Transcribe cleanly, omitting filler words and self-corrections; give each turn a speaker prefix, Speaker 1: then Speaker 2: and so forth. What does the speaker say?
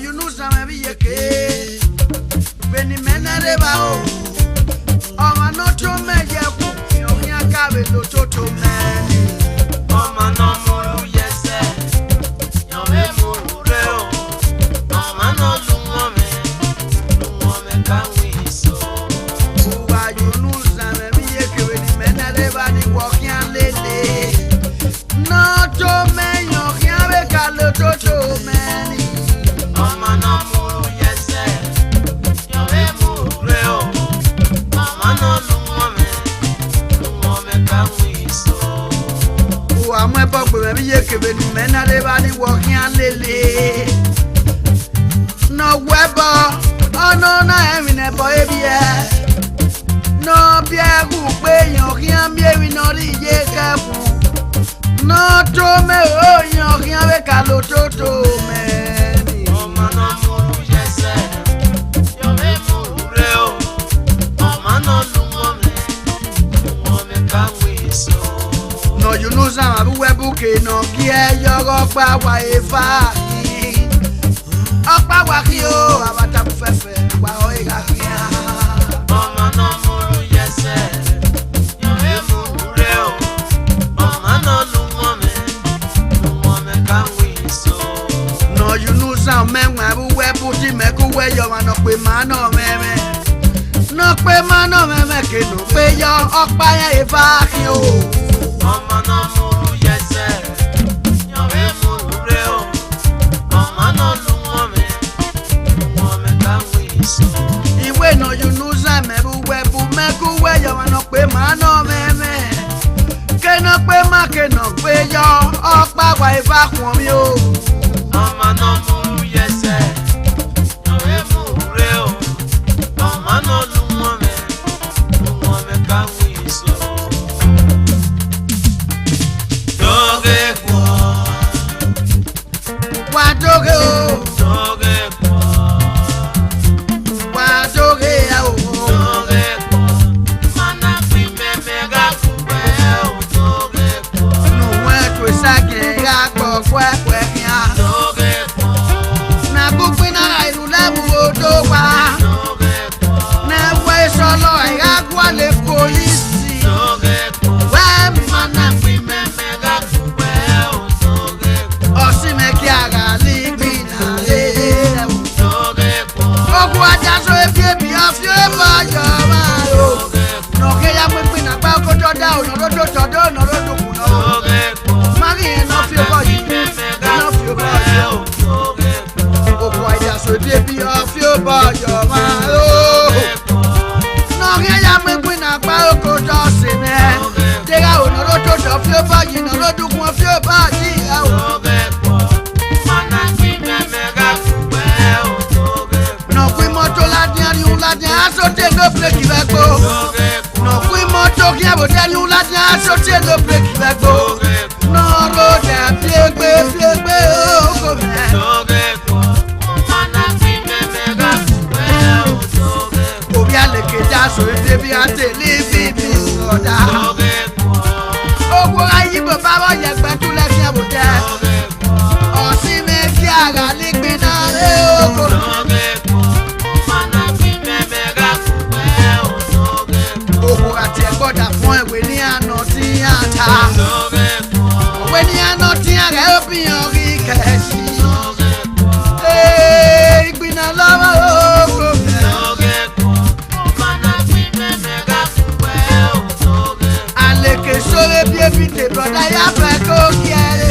Speaker 1: you know some be a kid. When the men are about, oh, man, not to make you carry the total man.
Speaker 2: Oh, man, no more, yes, sir. You're a mureo. Oh, man, no woman, can we so?
Speaker 1: Why you know some be a kid when the men are about walking lately? Not to make you carry the total man.
Speaker 2: Oh, man, no more, yes, sir. You're a mureo. Oh, man, no woman, can we so?
Speaker 1: I'm a pop with me, men are everybody walking on lily. No weather, oh no, no, I'm in a boy, no, Pierre, who pay your young baby, not the Jacob. No, to me, oh, your young Calo Toto, man.
Speaker 2: Oh, man, no more, yes, sir. You're a mureo. Oh, man, no woman, can we so?
Speaker 1: No, you know some of the bouquet, no, yeah, you're up by wife. Up by Wakio, about a fefe, while I got here.
Speaker 2: Oh, man, no more, yes, sir. You're a mureo. Oh, man, no woman, can we so?
Speaker 1: No, you know some men who wear booty, make away your man up with man or meme. No pay man or meme, no pay your up by a vacuum.
Speaker 2: Oh, man, no more, yes, sir. You're a mureo. Oh, man, no woman, can we so?
Speaker 1: Iwe no, you know some men who wear boot, make away your man up with man or meme. Cannot pay my cannot pay your up by a vacuum.
Speaker 2: Oh, man, no more, yes, sir. You're a mureo. Oh, man, no woman, can we so?
Speaker 1: What do go? What do no one to sake ya kwa ya. Na buku na ilu lewu odo wa. Na we solo ya kwa le polisi. We mana Osimeke aga ligbi na le. Ogu aja so efie bi afie ba yo ma o. No ke ya pepe na pa ko to da o no do to do no do ku no. Mari no fi bo yi. No fi bo yo. Ogu aja so efie bi afie ba yo ma o. No ke ya pepe na pa ko to se ne. Dega o no do to fi ba yi no do ku fi ba yi o. So take no break if I go. No queen moto kia bo tell you like that. So take no break if I go. No road that play oh go man. Obi aleke ja so e bi ante live bi oda. Ogo ayi bo baba ye gbe tu le kia bo de. Osimeke aga ligbe na e ogo. Gbọ́dọ̀ fún ẹ̀wé ní àná tí a ta. Òwe ní àná tí a rẹ̀ ó fi hàn rí kẹ̀sì. Ìgbìnà lọ́wọ́ ogo bẹ̀. Àlèkè sóre bí ebi tè bọ̀dá yá fẹ́ kó kí ẹ lè.